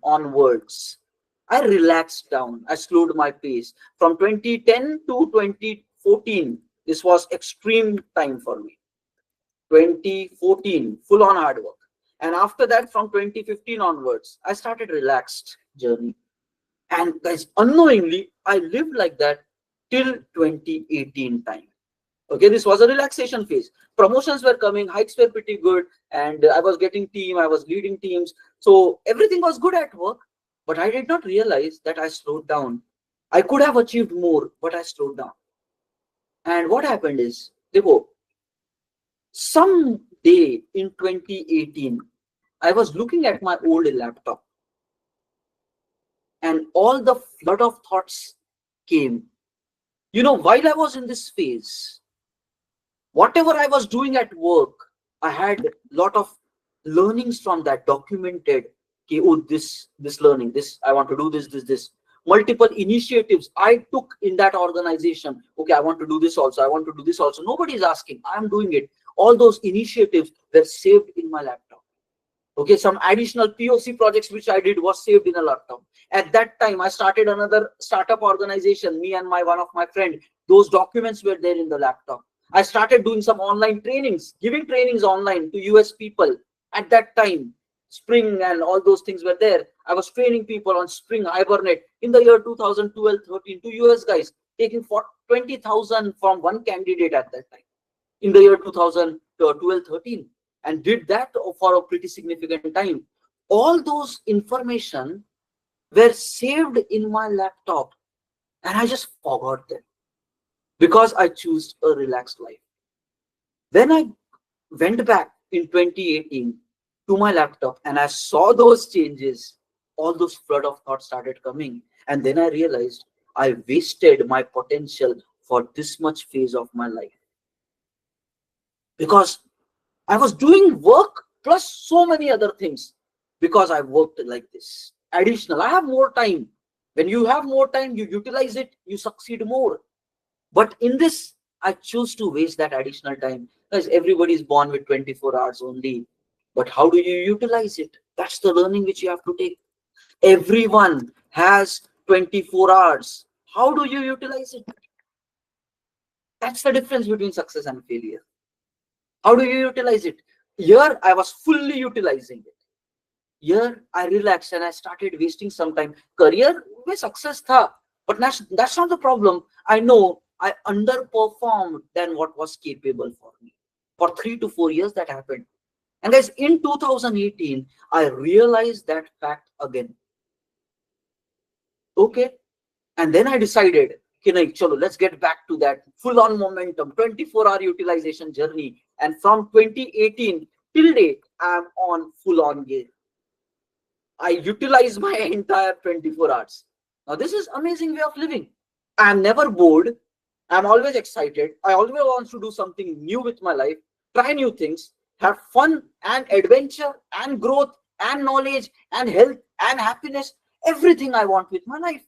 onwards, I relaxed down. I slowed my pace. From 2010 to 2014, this was extreme time for me. 2014, full on hard work. And after that, from 2015 onwards, I started relaxed journey. And guys, unknowingly, I lived like that till 2018 time. Okay, this was a relaxation phase. Promotions were coming, hikes were pretty good, and I was getting team, I was leading teams. So everything was good at work, but I did not realize that I slowed down. I could have achieved more, but I slowed down. And what happened is, Devo, some day in 2018, I was looking at my old laptop, and all the flood of thoughts came. While I was in this phase, whatever I was doing at work, I had a lot of learnings from that documented. Okay, oh, this learning, this I want to do this. Multiple initiatives I took in that organization. Okay, I want to do this also. I want to do this also. Nobody is asking. I am doing it. All those initiatives were saved in my laptop. Okay, some additional POC projects which I did was saved in a laptop. At that time, I started another startup organization. Me and one of my friend. Those documents were there in the laptop. I started doing some online trainings, giving trainings online to US people. At that time, Spring and all those things were there. I was training people on Spring Hibernate in the year 2012-13 to US guys, taking for 20,000 from one candidate at that time in the year 2012-13, and did that for a pretty significant time. All those information were saved in my laptop, and I just forgot them because I chose a relaxed life. When I went back in 2018 to my laptop and I saw those changes, all those flood of thoughts started coming. And then I realized I wasted my potential for this much phase of my life, because I was doing work plus so many other things, because I worked like this. Additional, I have more time. When you have more time, you utilize it, you succeed more. But in this, I choose to waste that additional time, because everybody is born with 24 hours only. But how do you utilize it? That's the learning which you have to take. Everyone has 24 hours. How do you utilize it? That's the difference between success and failure. How do you utilize it? Here, I was fully utilizing it. Here, I relaxed and I started wasting some time. Career में success था, but that's not the problem. I know I underperformed than what was capable for me. For 3 to 4 years, that happened. And guys, in 2018, I realized that fact again. Okay. And then I decided, chalo, let's get back to that full-on momentum, 24-hour utilization journey. And from 2018 till date, I'm on full-on gear. I utilize my entire 24 hours. Now, this is amazing way of living. I'm never bored. I'm always excited. I always want to do something new with my life, try new things, have fun and adventure and growth and knowledge and health and happiness, everything I want with my life.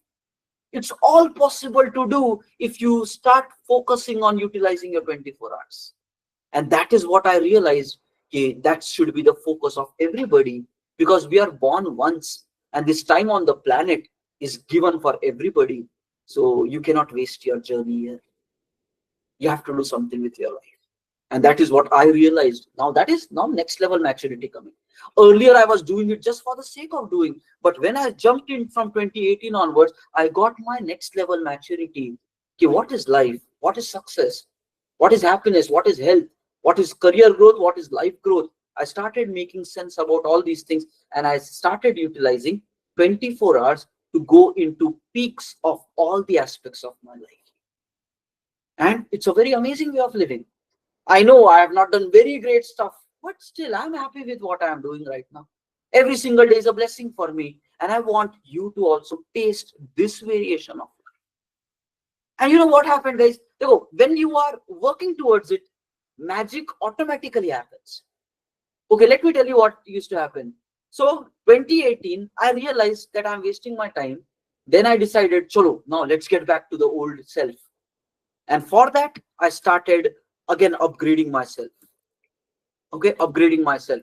It's all possible to do if you start focusing on utilizing your 24 hours. And that is what I realized, that should be the focus of everybody, because we are born once and this time on the planet is given for everybody. So you cannot waste your journey here. You have to do something with your life. And that is what I realized. Now that is next level maturity coming. Earlier, I was doing it just for the sake of doing. But when I jumped in from 2018 onwards, I got my next level maturity. Okay, what is life? What is success? What is happiness? What is health? What is career growth? What is life growth? I started making sense about all these things, and I started utilizing 24 hours to go into peaks of all the aspects of my life. And it's a very amazing way of living. I know I have not done very great stuff, but still I'm happy with what I'm doing right now. Every single day is a blessing for me. And I want you to also taste this variation of life. And you know what happened, guys? When you are working towards it, magic automatically happens. Okay, let me tell you what used to happen. So 2018, I realized that I'm wasting my time. Then I decided, chalo, now let's get back to the old self. And for that, I started again upgrading myself. Okay, upgrading myself,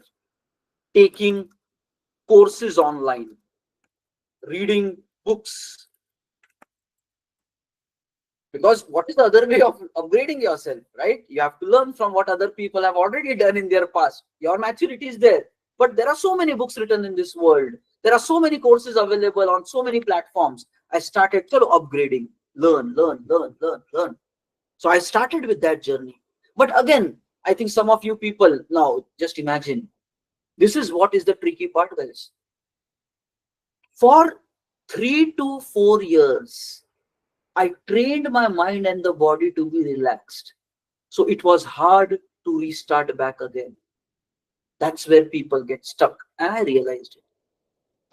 taking courses online, reading books. Because what is the other way of upgrading yourself, right? You have to learn from what other people have already done in their past. Your maturity is there. But there are so many books written in this world. There are so many courses available on so many platforms. I started upgrading, learn, learn, learn, learn, learn. So I started with that journey. But again, I think some of you people now just imagine, this is what is the tricky part, guys. For 3 to 4 years, I trained my mind and the body to be relaxed. So it was hard to restart back again. That's where people get stuck. And I realized it.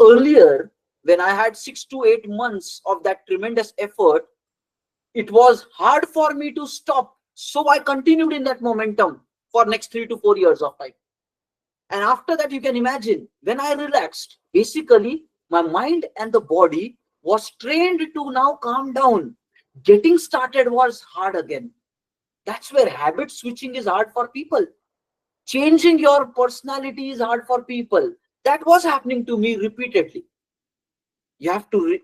Earlier, when I had 6 to 8 months of that tremendous effort, it was hard for me to stop. So I continued in that momentum for next 3 to 4 years of time. And after that, you can imagine, when I relaxed, basically my mind and the body was trained to now calm down. Getting started was hard again. That's where habit switching is hard for people. Changing your personality is hard for people. That was happening to me repeatedly. You have to,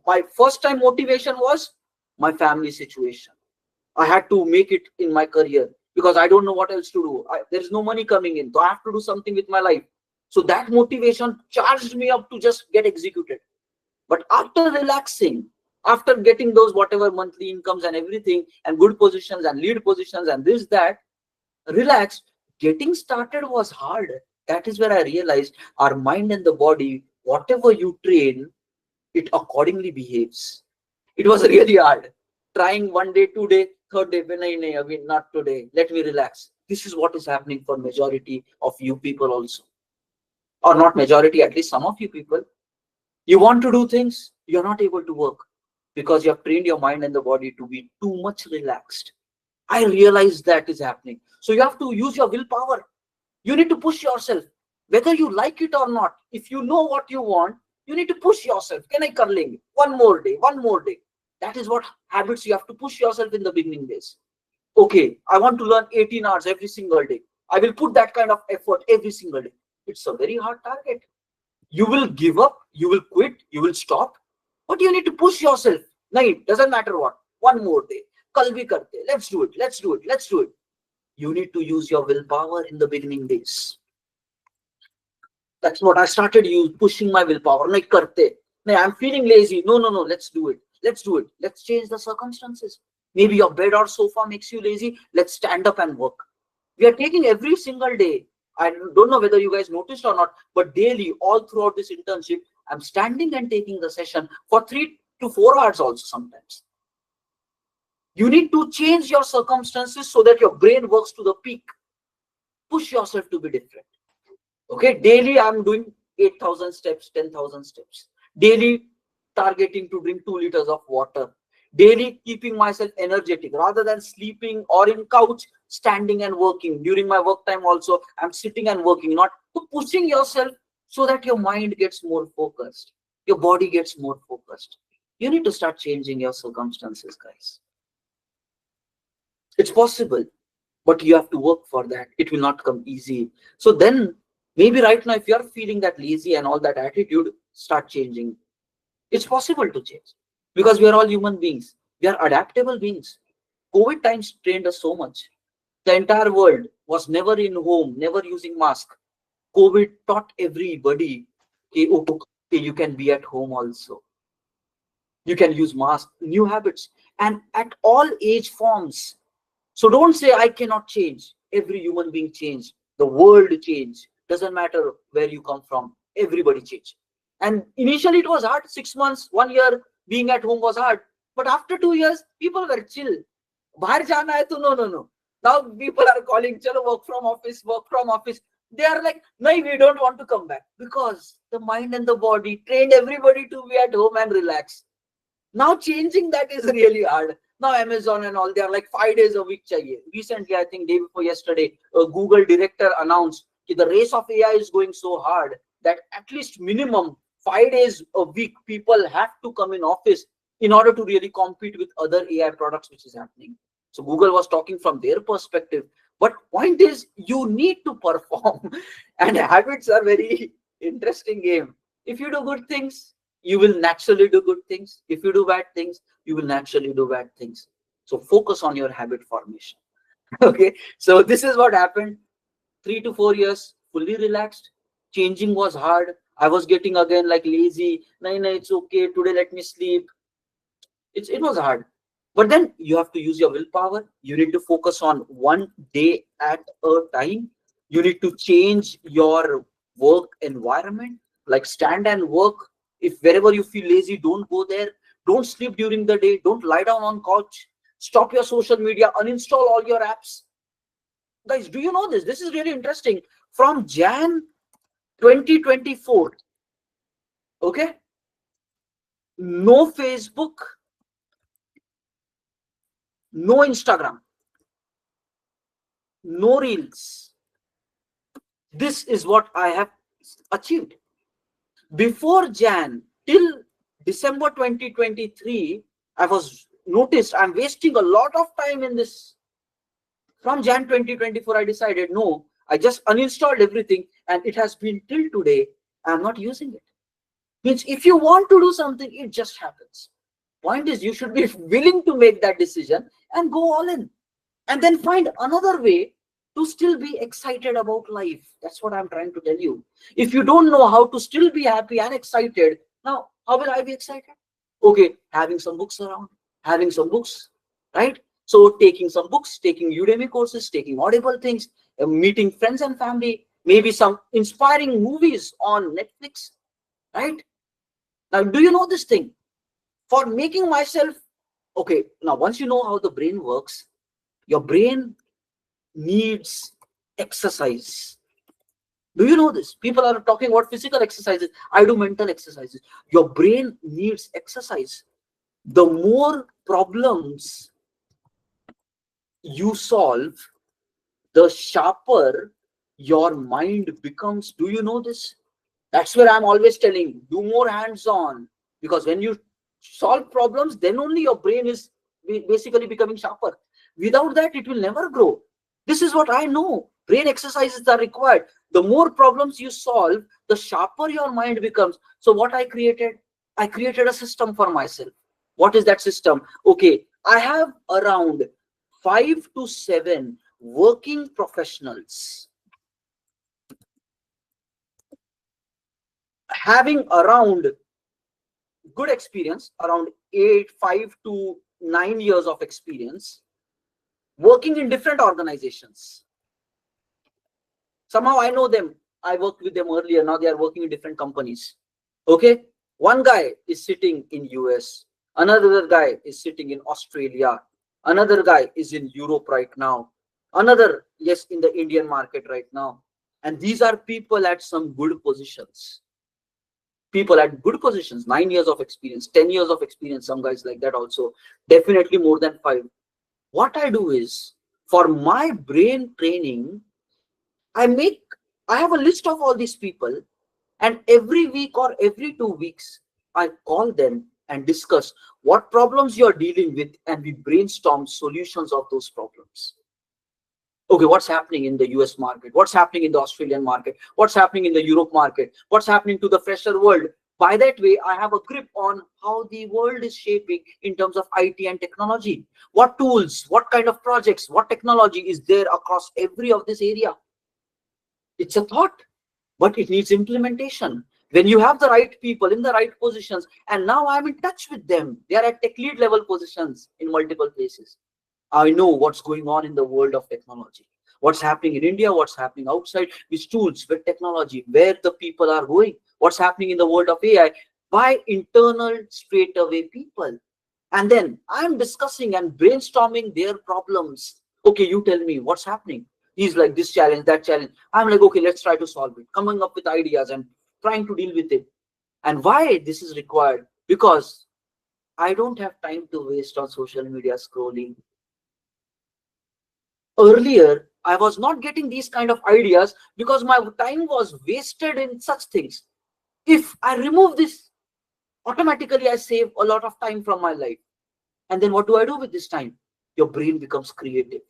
my first time motivation was my family situation. I had to make it in my career because I don't know what else to do. There is no money coming in, so I have to do something with my life. So that motivation charged me up to just get executed. But after relaxing, after getting those whatever monthly incomes and everything, and good positions and lead positions and this, that, relaxed, getting started was hard. That is where I realized our mind and the body, whatever you train, it accordingly behaves. It was really hard. Trying one day, 2 day, third day, again, not today. Let me relax. This is what is happening for majority of you people also. Or not majority, at least some of you people. You want to do things, you're not able to work because you have trained your mind and the body to be too much relaxed. I realize that is happening. So you have to use your willpower. You need to push yourself, whether you like it or not. If you know what you want, you need to push yourself. Can I curling? One more day, one more day. That is what habits you have to push yourself in the beginning days. Okay, I want to learn 18 hours every single day. I will put that kind of effort every single day. It's a very hard target. You will give up, you will quit, you will stop, but you need to push yourself. No, it doesn't matter what. One more day. Kal bhi karte. Let's do it. Let's do it. Let's do it. You need to use your willpower in the beginning days. That's what I started pushing my willpower. Nahi karte. Nahi, I'm feeling lazy. No, no, no. Let's do it. Let's do it. Let's change the circumstances. Maybe your bed or sofa makes you lazy. Let's stand up and work. We are taking every single day. I don't know whether you guys noticed or not, but daily, all throughout this internship, I'm standing and taking the session for 3 to 4 hours also sometimes. You need to change your circumstances so that your brain works to the peak. Push yourself to be different. Okay, daily I'm doing 8,000 steps, 10,000 steps. Daily targeting to drink 2 liters of water. Daily keeping myself energetic rather than sleeping or in couch, standing and working. During my work time also, I'm sitting and working, not pushing yourself so that your mind gets more focused. Your body gets more focused. You need to start changing your circumstances, guys. It's possible, but you have to work for that. It will not come easy. So then maybe right now, if you're feeling that lazy and all that attitude, start changing. It's possible to change because we are all human beings. We are adaptable beings. COVID times trained us so much. The entire world was never in home, never using mask. COVID taught everybody, okay, you can be at home also. You can use mask, new habits, and at all age forms. So don't say I cannot change. Every human being change. The world change. Doesn't matter where you come from. Everybody change. And initially it was hard. 6 months, 1 year being at home was hard. But after 2 years, people were chill. Bahar jana hai to no. Now people are calling, chalo work from office, work from office. They are like, no, we don't want to come back. Because the mind and the body trained everybody to be at home and relax. Now changing that is really hard. Now Amazon and all, they are like 5 days a week chahiye. Recently, I think day before yesterday, a Google director announced that the race of AI is going so hard that at least minimum 5 days a week, people have to come in office in order to really compete with other AI products, which is happening. So Google was talking from their perspective. But point is, you need to perform. And habits are very interesting game. If you do good things, you will naturally do good things. If you do bad things, you will naturally do bad things. So focus on your habit formation. Okay, so this is what happened. 3 to 4 years fully relaxed. Changing was hard. I was getting again like lazy. No, no, it's okay today, let me sleep. It was hard, but then you have to use your willpower. You need to focus on one day at a time. You need to change your work environment, like stand and work. If wherever you feel lazy, don't go there. Don't sleep during the day. Don't lie down on couch. Stop your social media. Uninstall all your apps. Guys, do you know this? This is really interesting. From Jan 2024, okay, no Facebook, no Instagram, no reels. This is what I have achieved. Before Jan till December 2023, I was noticed I'm wasting a lot of time in this. From Jan 2024, I decided no, I just uninstalled everything, and it has been till today. I'm not using it. Means if you want to do something, it just happens. Point is, you should be willing to make that decision and go all in, and then find another way to still be excited about life. That's what I'm trying to tell you. If you don't know how to still be happy and excited, now how will I be excited? Okay, having some books around, having some books, right? So taking some books, taking Udemy courses, taking Audible things, meeting friends and family, maybe some inspiring movies on Netflix, right? Now, do you know this thing? For making myself, okay, now once you know how the brain works, your brain needs exercise. Do you know this? People are talking about physical exercises. I do mental exercises. Your brain needs exercise. The more problems you solve, the sharper your mind becomes. Do you know this? That's where I'm always telling, do more hands-on, because when you solve problems, then only your brain is basically becoming sharper. Without that, it will never grow. This is what I know. Brain exercises are required. The more problems you solve, the sharper your mind becomes. So what I created a system for myself. What is that system? Okay, I have around 5 to 7 working professionals having around good experience, around 5 to 9 years of experience, working in different organizations. Somehow I know them. I worked with them earlier. Now they are working in different companies. Okay. One guy is sitting in US. Another guy is sitting in Australia. Another guy is in Europe right now. Another, yes, in the Indian market right now. And these are people at some good positions. People at good positions, 9 years of experience, 10 years of experience, some guys like that also, definitely more than 5. What I do is, for my brain training, I have a list of all these people, and every week or every 2 weeks, I call them and discuss what problems you're dealing with, and we brainstorm solutions of those problems. Okay, what's happening in the US market? What's happening in the Australian market? What's happening in the Europe market? What's happening to the fresher world? By that way, I have a grip on how the world is shaping in terms of IT and technology. What tools, what kind of projects, what technology is there across every of this area? It's a thought, but it needs implementation. When you have the right people in the right positions, and now I'm in touch with them, they are at tech lead level positions in multiple places. I know what's going on in the world of technology, what's happening in India, what's happening outside, with tools, with technology, where the people are going, what's happening in the world of AI, by internal straightaway people. And then I'm discussing and brainstorming their problems. Okay, you tell me what's happening. He's like, this challenge, that challenge. I'm like, okay, let's try to solve it. Coming up with ideas and trying to deal with it. And why this is required? Because I don't have time to waste on social media scrolling. Earlier, I was not getting these kind of ideas because my time was wasted in such things. If I remove this, automatically I save a lot of time from my life. And then what do I do with this time? Your brain becomes creative.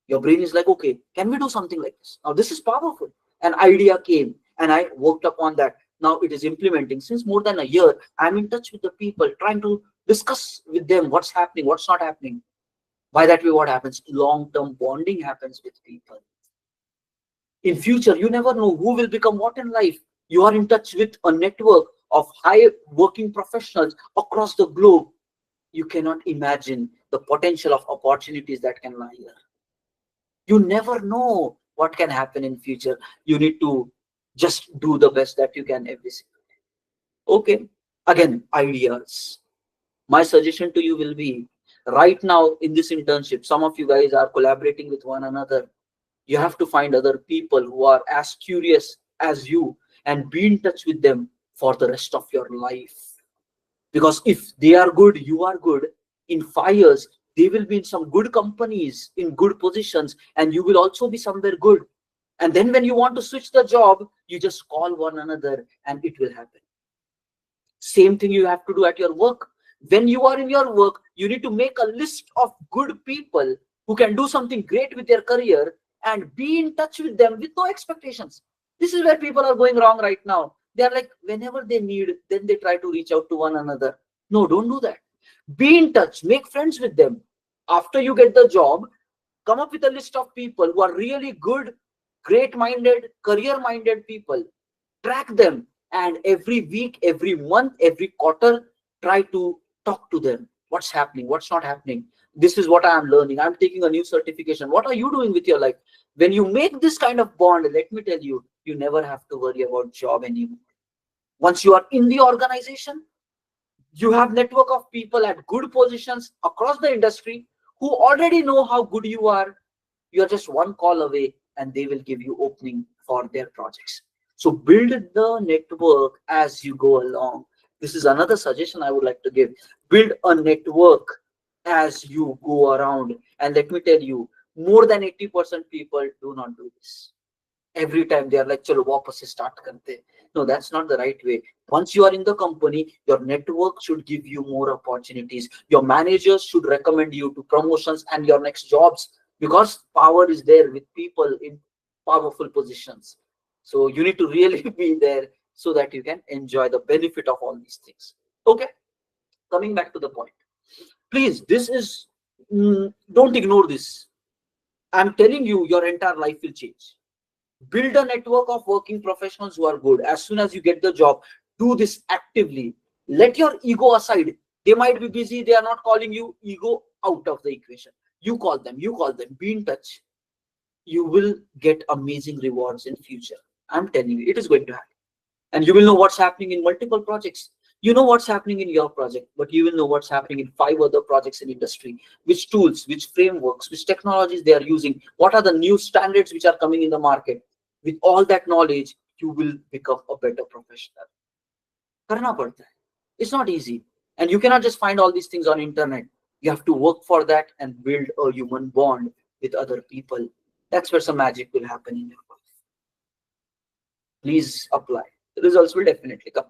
Your brain is like, okay, can we do something like this? Now this is powerful. An idea came and I worked upon that. Now it is implementing. Since more than a year, I'm in touch with the people, trying to discuss with them what's happening, what's not happening. By that way, what happens? Long-term bonding happens with people. In future, you never know who will become what in life. You are in touch with a network of high working professionals across the globe. You cannot imagine the potential of opportunities that can lie here. You never know what can happen in future. You need to just do the best that you can every single day. Okay, again, ideas. My suggestion to you will be, right now in this internship, some of you guys are collaborating with one another. You have to find other people who are as curious as you and be in touch with them for the rest of your life. Because if they are good, you are good. In 5 years, they will be in some good companies, in good positions, and you will also be somewhere good. And then when you want to switch the job, you just call one another and it will happen. Same thing you have to do at your work. When you are in your work, you need to make a list of good people who can do something great with their career and be in touch with them with no expectations. This is where people are going wrong right now. They are like, whenever they need, then they try to reach out to one another. No, don't do that. Be in touch, make friends with them. After you get the job, come up with a list of people who are really good, great minded, career minded people. Track them, and every week, every month, every quarter, try to talk to them. What's happening, what's not happening? This is what I am learning. I'm taking a new certification. What are you doing with your life? When you make this kind of bond, let me tell you, you never have to worry about job anymore. Once you are in the organization, you have network of people at good positions across the industry who already know how good you are. You are just one call away and they will give you opening for their projects. So build the network as you go along. This is another suggestion I would like to give. Build a network as you go around. And let me tell you, more than 80% people do not do this. Every time they are like, chalo wapas se start karte. No, that's not the right way. Once you are in the company, your network should give you more opportunities. Your managers should recommend you to promotions and your next jobs, because power is there with people in powerful positions. So you need to really be there so that you can enjoy the benefit of all these things. Okay, coming back to the point, please, this is don't ignore this. I'm telling you, your entire life will change. Build a network of working professionals who are good. As soon as you get the job, do this actively. Let your ego aside. They might be busy, they are not calling you. Ego out of the equation. You call them, be in touch. You will get amazing rewards in future. I'm telling you, it is going to happen. And you will know what's happening in multiple projects. You know what's happening in your project, but you will know what's happening in 5 other projects in industry. Which tools, which frameworks, which technologies they are using, what are the new standards which are coming in the market. With all that knowledge, you will become a better professional. Karna padta hai. It's not easy, and you cannot just find all these things on internet. You have to work for that and build a human bond with other people. That's where some magic will happen in your life. Please apply. The results will definitely come.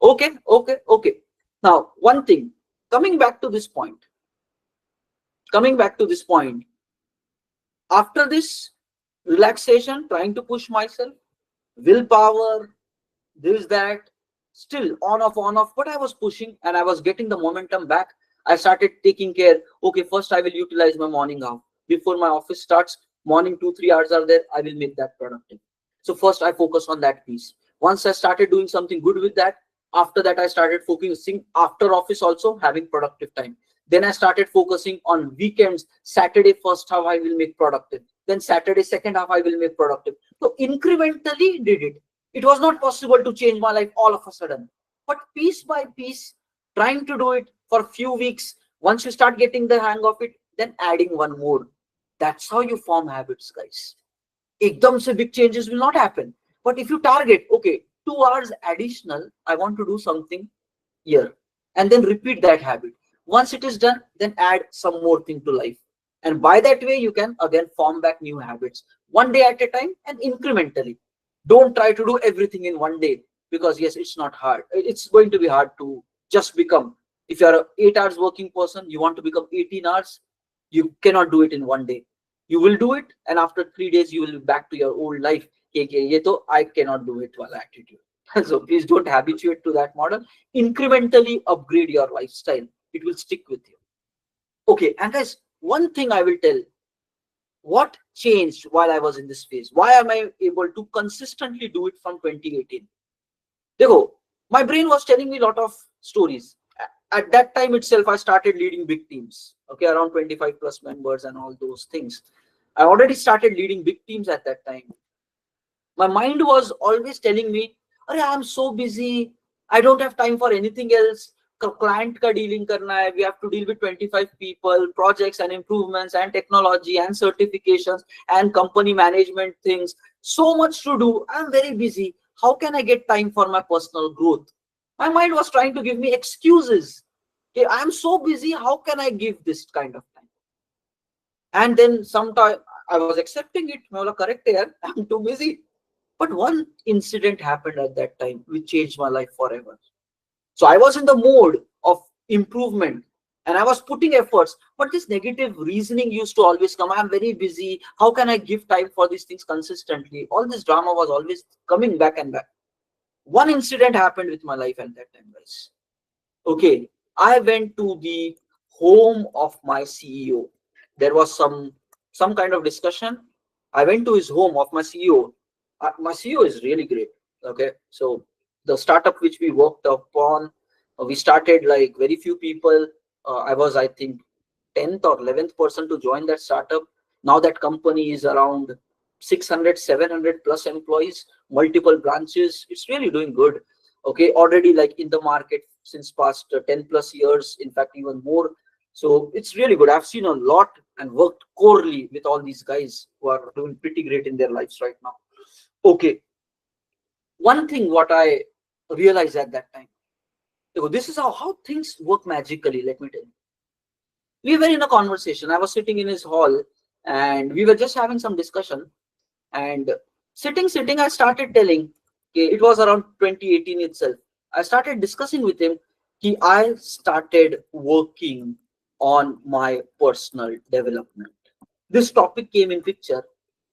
Okay, okay, okay. Now, one thing, coming back to this point, coming back to this point, after this relaxation, trying to push myself, willpower, this, that, still on off, but I was pushing and I was getting the momentum back. I started taking care. Okay, first I will utilize my morning hour. Before my office starts, morning 2-3 hours are there, I will make that productive. So first I focus on that piece. Once I started doing something good with that, after that I started focusing after office also having productive time. Then I started focusing on weekends. Saturday first half I will make productive, then Saturday second half I will make productive. So incrementally did it. It was not possible to change my life all of a sudden, but piece by piece, trying to do it for a few weeks. Once you start getting the hang of it, then adding one more. That's how you form habits, guys. Ekdam se big changes will not happen. But if you target, okay, 2 hours additional, I want to do something here, and then repeat that habit. Once it is done, then add some more thing to life. And by that way, you can again form back new habits, one day at a time and incrementally. Don't try to do everything in one day, because yes, it's not hard. It's going to be hard to just become. If you're a 8 hours working person, you want to become 18 hours, you cannot do it in one day. You will do it, and after 3 days, you will be back to your old life. "Okay, ye to I cannot do it wala attitude." So please don't habituate to that model. Incrementally upgrade your lifestyle. It will stick with you. Okay, and guys, one thing I will tell, what changed while I was in this phase? Why am I able to consistently do it from 2018? Dekho, my brain was telling me a lot of stories. At that time itself, I started leading big teams, okay, around 25 plus members and all those things. I already started leading big teams at that time. My mind was always telling me, "Arey, I'm so busy. I don't have time for anything else. Client ka dealing karna hai. We have to deal with 25 people, projects and improvements and technology and certifications and company management things. So much to do. I'm very busy. How can I get time for my personal growth?" My mind was trying to give me excuses. Okay, I'm so busy. How can I give this kind of time? And then sometime I was accepting it. मैं बोला, correct है यार, I'm too busy. But one incident happened at that time which changed my life forever. So I was in the mode of improvement and I was putting efforts, but this negative reasoning used to always come. I'm very busy. How can I give time for these things consistently? All this drama was always coming back and back. One incident happened with my life at that time, guys. Okay, I went to the home of my CEO. There was some kind of discussion. I went to his home of my CEO. My CEO is really great. Okay, so the startup which we worked upon, we started like very few people. I was, I think, 10th or 11th person to join that startup. Now that company is around 600, 700 plus employees, multiple branches. It's really doing good. Okay, already like in the market since past 10 plus years, in fact, even more. So it's really good. I've seen a lot and worked corely with all these guys who are doing pretty great in their lives right now. Okay, one thing what I realized at that time, so this is how things work magically. Let me tell you. We were in a conversation. I was sitting in his hall and we were just having some discussion. And sitting, I started telling, okay, it was around 2018 itself. I started discussing with him. I started working on my personal development. This topic came in picture,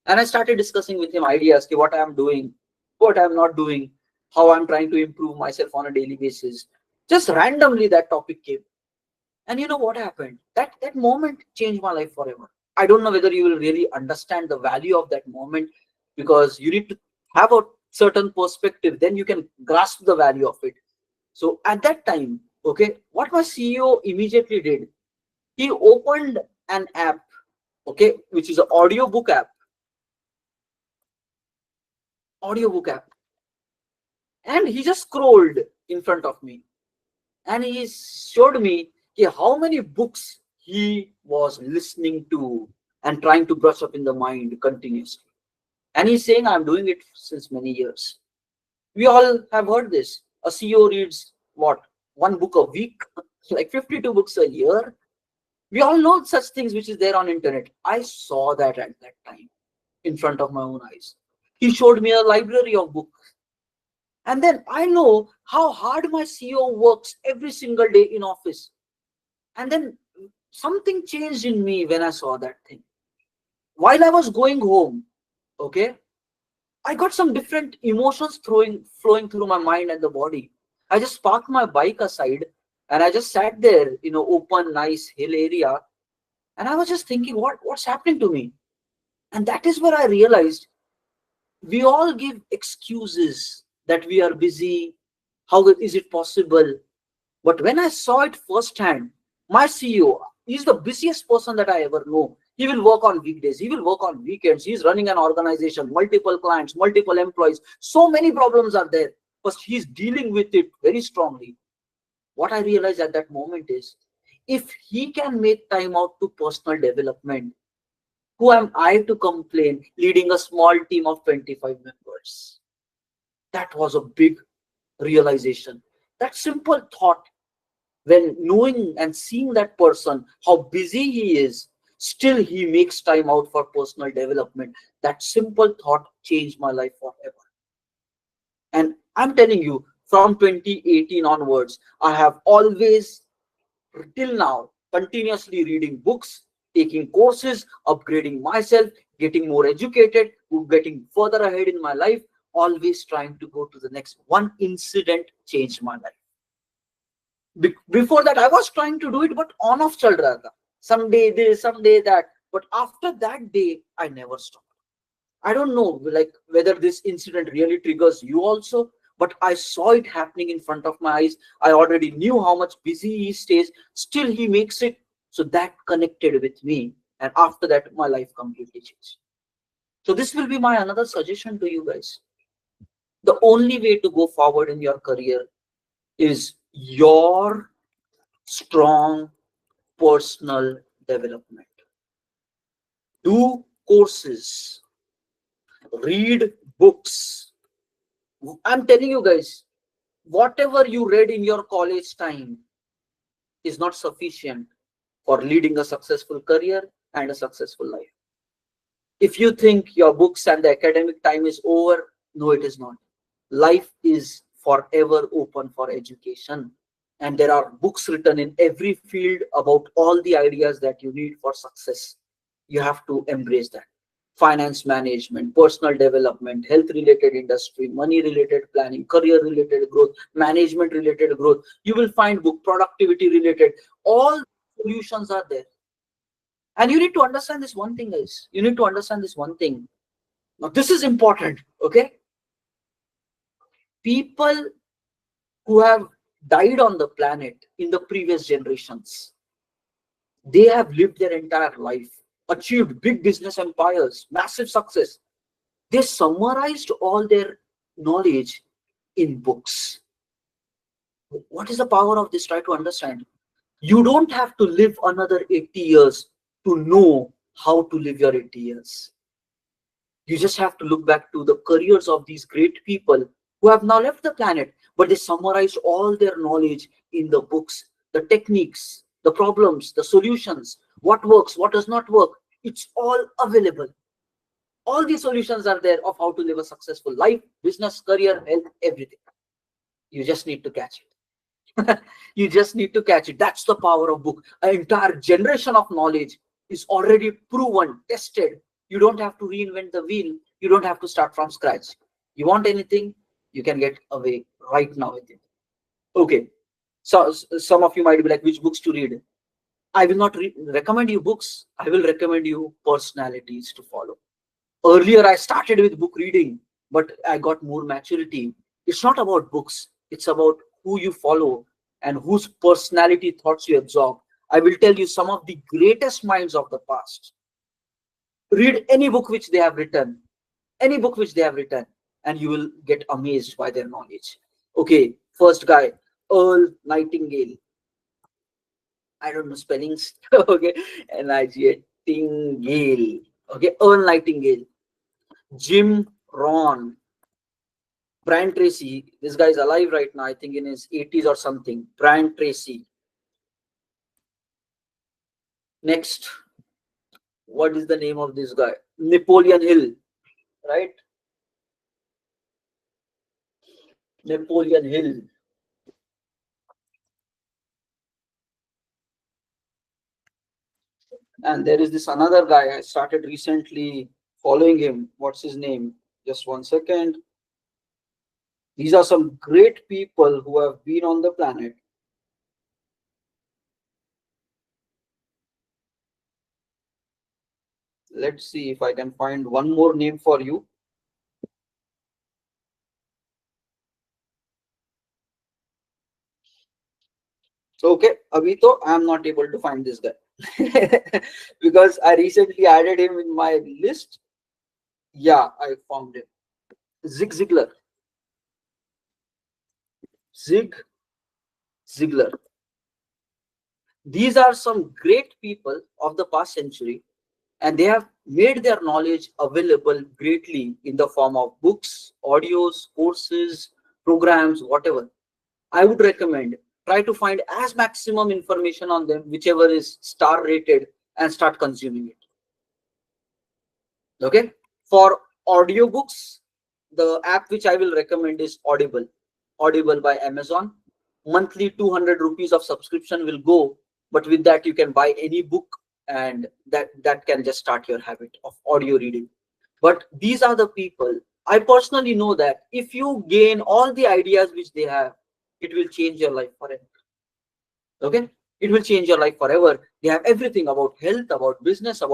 and I started discussing with him ideas, okay, what I am doing, what I am not doing, how I'm trying to improve myself on a daily basis. Just randomly, that topic came. And you know what happened? That moment changed my life forever. I don't know whether you will really understand the value of that moment, because you need to have a certain perspective, then you can grasp the value of it. So at that time, okay, what my CEO immediately did, he opened an app, okay, which is an audiobook app, and he just scrolled in front of me and he showed me, okay, how many books he was listening to and trying to brush up in the mind continuously. And he's saying, I'm doing it since many years. We all have heard this. A CEO reads what? One book a week, like 52 books a year. We all know such things which is there on internet. I saw that at that time in front of my own eyes. He showed me a library of books. And then I know how hard my CEO works every single day in office. And then something changed in me when I saw that thing. While I was going home, okay, I got some different emotions flowing through my mind and the body. I just parked my bike aside and I just sat there in an open, nice hill area. And I was just thinking, what's happening to me? And that is where I realized we all give excuses that we are busy. How is it possible? But when I saw it firsthand, my CEO, he's the busiest person that I ever know. He will work on weekdays, he will work on weekends. He's running an organization, multiple clients, multiple employees. So many problems are there, but he's dealing with it very strongly. What I realized at that moment is, if he can make time out to personal development, who am I to complain leading a small team of 25 members? That was a big realization. That simple thought, when knowing and seeing that person, how busy he is, still he makes time out for personal development. That simple thought changed my life forever. And I'm telling you, from 2018 onwards, I have always, till now, continuously reading books, taking courses, upgrading myself, getting more educated, getting further ahead in my life always trying to go to the next. One incident changed my life. Before that, I was trying to do it, but on off chal raha tha. Someday this, someday that. But after that day, I never stopped. I don't know, like whether this incident really triggers you also, but I saw it happening in front of my eyes. I already knew how much busy he stays. Still, he makes it. So that connected with me, and after that, my life completely changed. So this will be my another suggestion to you guys. The only way to go forward in your career is your strong personal development. Do courses, read books. I'm telling you guys, whatever you read in your college time is not sufficient for leading a successful career and a successful life. If you think your books and the academic time is over, no, it is not. Life is forever open for education. And there are books written in every field about all the ideas that you need for success. You have to embrace that. Finance management, personal development, health related industry, money related planning, career related growth, management related growth. You will find book productivity related. All solutions are there. And you need to understand this one thing, guys. You need to understand this one thing. Now, this is important, okay? People who have died on the planet in the previous generations, they have lived their entire life, achieved big business empires, massive success. They summarized all their knowledge in books. What is the power of this? Try to understand. You don't have to live another 80 years to know how to live your 80 years. You just have to look back to the careers of these great people who have now left the planet, but they summarized all their knowledge in the books, the techniques, the problems, the solutions, what works, what does not work. It's all available. All the solutions are there of how to live a successful life, business, career, health, everything. You just need to catch it. You just need to catch it. That's the power of book. An entire generation of knowledge is already proven, tested. You don't have to reinvent the wheel. You don't have to start from scratch. You want anything, you can get away right now with it. Okay. So some of you might be like, which books to read? I will not recommend you books. I will recommend you personalities to follow. Earlier, I started with book reading, but I got more maturity. It's not about books. It's about who you follow and whose personality thoughts you absorb. I will tell you some of the greatest minds of the past. Read any book which they have written, any book which they have written, and you will get amazed by their knowledge. Okay, first guy, Earl Nightingale. I don't know spellings. Okay, Nightingale. Okay, Earl Nightingale. Jim Rohn. Brian Tracy. This guy is alive right now. I think in his 80s or something. Brian Tracy. Next, what is the name of this guy? Napoleon Hill, right? Napoleon Hill. And there is this another guy. I started recently following him. What's his name? Just one second. These are some great people who have been on the planet. Let's see if I can find one more name for you. Okay, Abito, I am not able to find this guy because I recently added him in my list. Yeah, I found him. Zig Ziglar. Zig Ziglar. These are some great people of the past century, and they have made their knowledge available greatly in the form of books, audios, courses, programs, whatever. I would recommend try to find as maximum information on them, whichever is star rated, and start consuming it. Okay. For audiobooks, the app which I will recommend is Audible. Audible by Amazon. Monthly 200 rupees of subscription will go, but with that you can buy any book, and that can just start your habit of audio reading. But these are the people I personally know that if you gain all the ideas which they have, it will change your life forever. Okay, it will change your life forever. They have everything about health, about business, about